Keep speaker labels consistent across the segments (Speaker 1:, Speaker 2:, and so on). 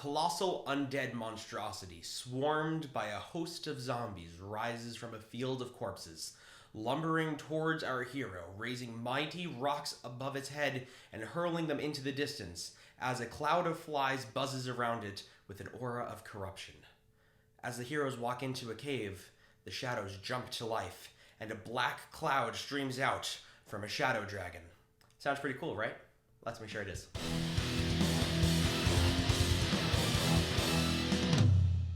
Speaker 1: colossal undead monstrosity, swarmed by a host of zombies, rises from a field of corpses, lumbering towards our hero, raising mighty rocks above its head and hurling them into the distance, as a cloud of flies buzzes around it with an aura of corruption. As the heroes walk into a cave, the shadows jump to life, and a black cloud streams out from a shadow dragon. Sounds pretty cool, right? Let's make sure it is.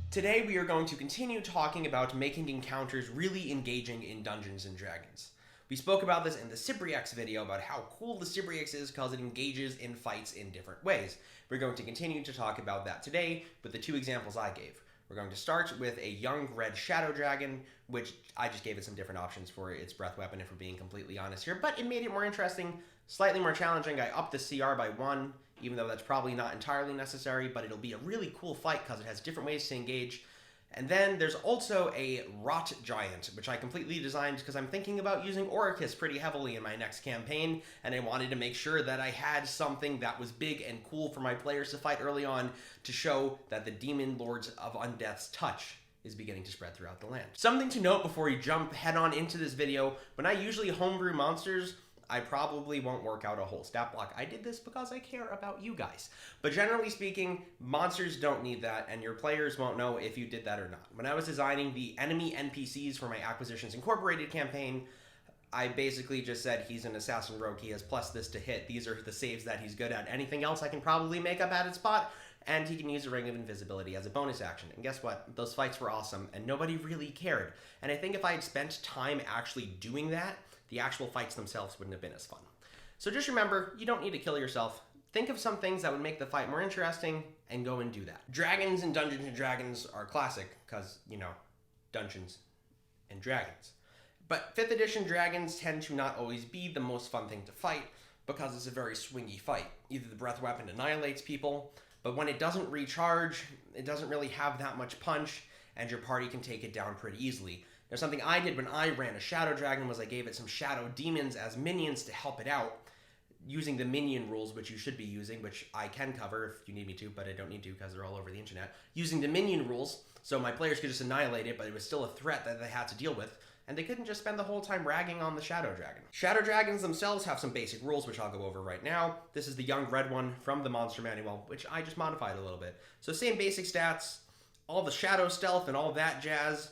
Speaker 1: Today we are going to continue talking about making encounters really engaging in Dungeons & Dragons. We spoke about this in the Cypriox video about how cool the Cypriox is because it engages in fights in different ways. We're going to continue to talk about that today with the two examples I gave. We're going to start with a young red shadow dragon, which I just gave it some different options for its breath weapon if we're being completely honest here, but it made it more interesting, slightly more challenging. I upped the CR by 1, even though that's probably not entirely necessary, but it'll be a really cool fight because it has different ways to engage. And then there's also a Rot Giant, which I completely designed because I'm thinking about using Oricus pretty heavily in my next campaign, and I wanted to make sure that I had something that was big and cool for my players to fight early on to show that the Demon Lords of Undeath's touch is beginning to spread throughout the land. Something to note before you jump head on into this video, when I usually homebrew monsters, I probably won't work out a whole stat block. I did this because I care about you guys. But generally speaking, monsters don't need that, and your players won't know if you did that or not. When I was designing the enemy NPCs for my Acquisitions Incorporated campaign, I basically just said he's an assassin rogue, he has plus this to hit, these are the saves that he's good at. Anything else I can probably make up at its spot, and he can use a Ring of Invisibility as a bonus action. And guess what? Those fights were awesome, and nobody really cared. And I think if I had spent time actually doing that, the actual fights themselves wouldn't have been as fun. So just remember, you don't need to kill yourself. Think of some things that would make the fight more interesting, and go and do that. Dragons in Dungeons & Dragons are classic, because, you know, Dungeons and Dragons. But 5th edition dragons tend to not always be the most fun thing to fight, because it's a very swingy fight. Either the breath weapon annihilates people, but when it doesn't recharge, it doesn't really have that much punch, and your party can take it down pretty easily. Now, something I did when I ran a Shadow Dragon was I gave it some Shadow Demons as minions to help it out, using the minion rules, which you should be using, which I can cover if you need me to, but I don't need to because they're all over the internet. Using the minion rules, so my players could just annihilate it, but it was still a threat that they had to deal with, and they couldn't just spend the whole time ragging on the Shadow Dragon. Shadow Dragons themselves have some basic rules, which I'll go over right now. This is the young red one from the Monster Manual, which I just modified a little bit. So same basic stats, all the Shadow Stealth and all that jazz,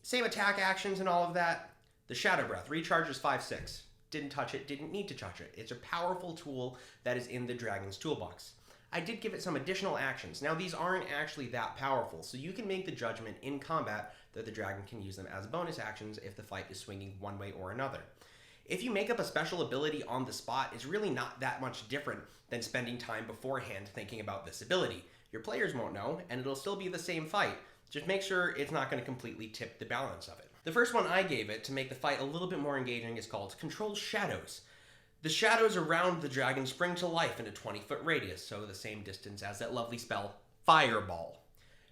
Speaker 1: same attack actions and all of that. The Shadow Breath recharges 5/6. Didn't touch it, didn't need to touch it. It's a powerful tool that is in the Dragon's toolbox. I did give it some additional actions. Now these aren't actually that powerful, so you can make the judgment in combat that the dragon can use them as bonus actions if the fight is swinging one way or another. If you make up a special ability on the spot, it's really not that much different than spending time beforehand thinking about this ability. Your players won't know, and it'll still be the same fight. Just make sure it's not going to completely tip the balance of it. The first one I gave it to make the fight a little bit more engaging is called Control Shadows. The shadows around the dragon spring to life in a 20-foot radius, so the same distance as that lovely spell, Fireball.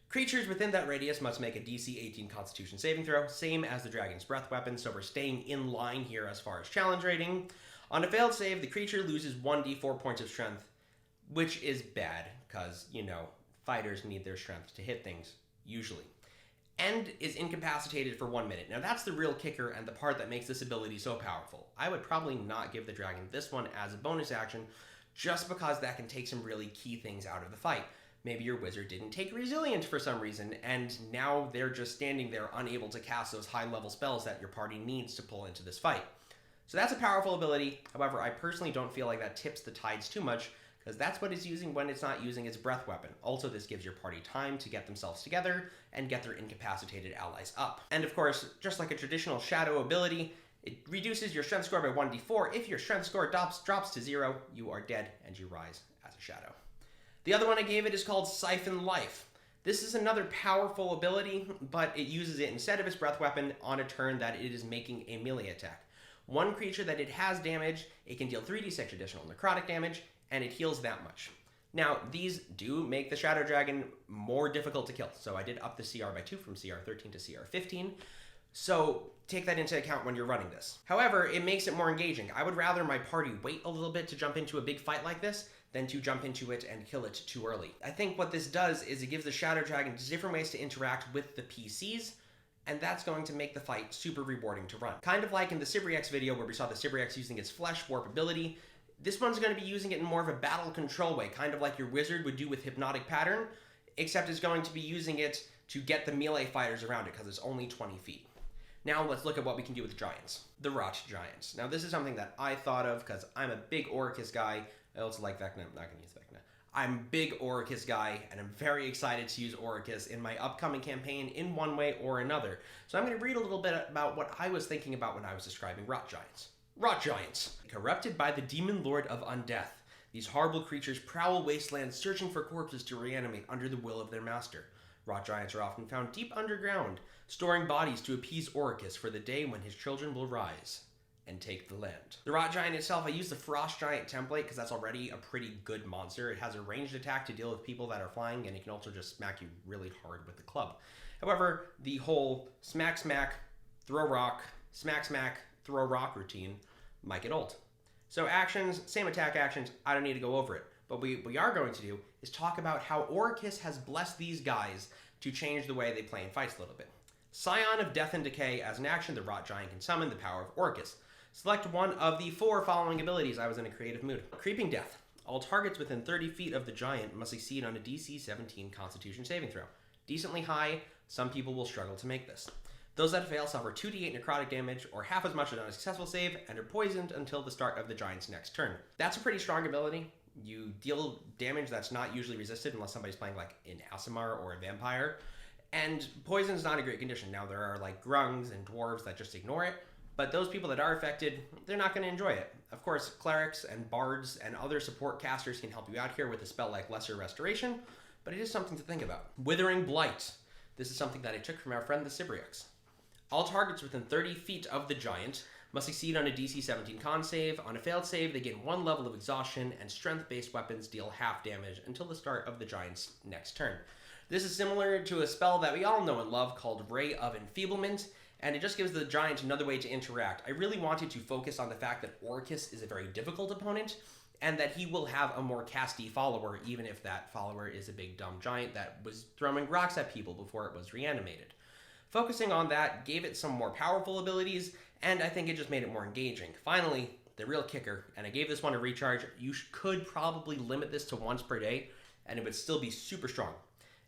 Speaker 1: Creatures within that radius must make a DC 18 Constitution saving throw, same as the dragon's breath weapon, so we're staying in line here as far as challenge rating. On a failed save, the creature loses 1d4 points of strength, which is bad, because, you know, fighters need their strength to hit things, usually. And is incapacitated for 1 minute. Now that's the real kicker and the part that makes this ability so powerful. I would probably not give the dragon this one as a bonus action, just because that can take some really key things out of the fight. Maybe your wizard didn't take Resilient for some reason, and now they're just standing there unable to cast those high-level spells that your party needs to pull into this fight. So that's a powerful ability. However, I personally don't feel like that tips the tides too much, because that's what it's using when it's not using its breath weapon. Also, this gives your party time to get themselves together and get their incapacitated allies up. And of course, just like a traditional shadow ability, it reduces your strength score by 1d4. If your strength score drops to 0, you are dead and you rise as a shadow. The other one I gave it is called Siphon Life. This is another powerful ability, but it uses it instead of its breath weapon on a turn that it is making a melee attack. One creature that it has damage, it can deal 3d6 additional necrotic damage, and it heals that much. Now, these do make the Shadow Dragon more difficult to kill, so I did up the CR by 2 from CR 13 to CR 15, so take that into account when you're running this. However, it makes it more engaging. I would rather my party wait a little bit to jump into a big fight like this than to jump into it and kill it too early. I think what this does is it gives the Shadow Dragon different ways to interact with the PCs, and that's going to make the fight super rewarding to run. Kind of like in the Cybriex video where we saw the Cybriex using its Flesh Warp ability, this one's going to be using it in more of a battle control way, kind of like your Wizard would do with Hypnotic Pattern, except it's going to be using it to get the melee fighters around it because it's only 20 feet. Now let's look at what we can do with giants. The Rot Giants. Now this is something that I thought of because I'm a big Oricus guy. I also like Vecna. I'm not going to use Vecna. I'm a big Oricus guy, and I'm very excited to use Oricus in my upcoming campaign in one way or another. So I'm going to read a little bit about what I was thinking about when I was describing Rot Giants. Rot Giants. Corrupted by the Demon Lord of Undeath, these horrible creatures prowl wastelands searching for corpses to reanimate under the will of their master. Rot Giants are often found deep underground, storing bodies to appease Oricus for the day when his children will rise and take the land. The Rot Giant itself, I use the Frost Giant template because that's already a pretty good monster. It has a ranged attack to deal with people that are flying, and it can also just smack you really hard with the club. However, the whole smack smack, throw rock, smack smack, throw rock routine might get old. So actions, same attack actions, I don't need to go over it. But what we are going to do is talk about how Oricus has blessed these guys to change the way they play in fights a little bit. Scion of Death and Decay. As an action, the Rot Giant can summon the power of Oricus. Select one of the 4 following abilities. I was in a creative mood. Creeping Death. All targets within 30 feet of the giant must succeed on a DC 17 Constitution saving throw. Decently high, some people will struggle to make this. Those that fail suffer 2d8 necrotic damage, or half as much as on a successful save, and are poisoned until the start of the giant's next turn. That's a pretty strong ability. You deal damage that's not usually resisted unless somebody's playing like an Aasimar or a vampire. And poison's not a great condition. Now there are like grungs and dwarves that just ignore it, but those people that are affected, they're not going to enjoy it. Of course, clerics and bards and other support casters can help you out here with a spell like Lesser Restoration, but it is something to think about. Withering Blight. This is something that I took from our friend the Cybriex. All targets within 30 feet of the giant must succeed on a DC 17 con save. On a failed save, they gain 1 level of exhaustion, and strength-based weapons deal half damage until the start of the giant's next turn. This is similar to a spell that we all know and love called Ray of Enfeeblement, and it just gives the giant another way to interact. I really wanted to focus on the fact that Oricus is a very difficult opponent, and that he will have a more casty follower, even if that follower is a big dumb giant that was throwing rocks at people before it was reanimated. Focusing on that gave it some more powerful abilities, and I think it just made it more engaging. Finally, the real kicker, and I gave this one a recharge. You could probably limit this to once per day, and it would still be super strong.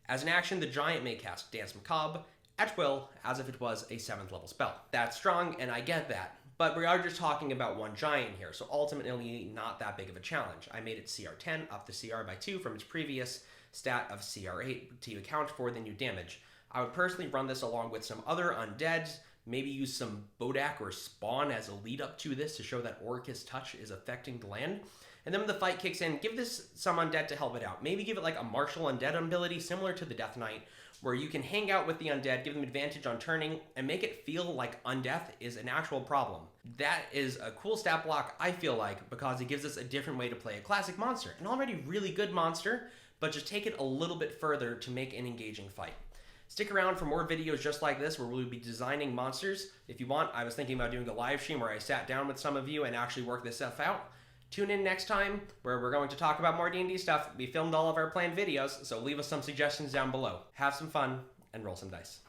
Speaker 1: As an action, the giant may cast Dance Macabre at will, as if it was a 7th level spell. That's strong, and I get that, but we are just talking about one giant here, so ultimately not that big of a challenge. I made it CR 10, up the CR by 2 from its previous stat of CR 8 to account for the new damage. I would personally run this along with some other undeads, maybe use some Bodak or Spawn as a lead up to this to show that Oricus Touch is affecting the land. And then when the fight kicks in, give this some undead to help it out. Maybe give it like a martial undead ability similar to the Death Knight, where you can hang out with the undead, give them advantage on turning, and make it feel like undeath is an actual problem. That is a cool stat block, I feel like, because it gives us a different way to play a classic monster. An already really good monster, but just take it a little bit further to make an engaging fight. Stick around for more videos just like this where we'll be designing monsters. If you want, I was thinking about doing a live stream where I sat down with some of you and actually worked this stuff out. Tune in next time where we're going to talk about more D&D stuff. We filmed all of our planned videos, so leave us some suggestions down below. Have some fun and roll some dice.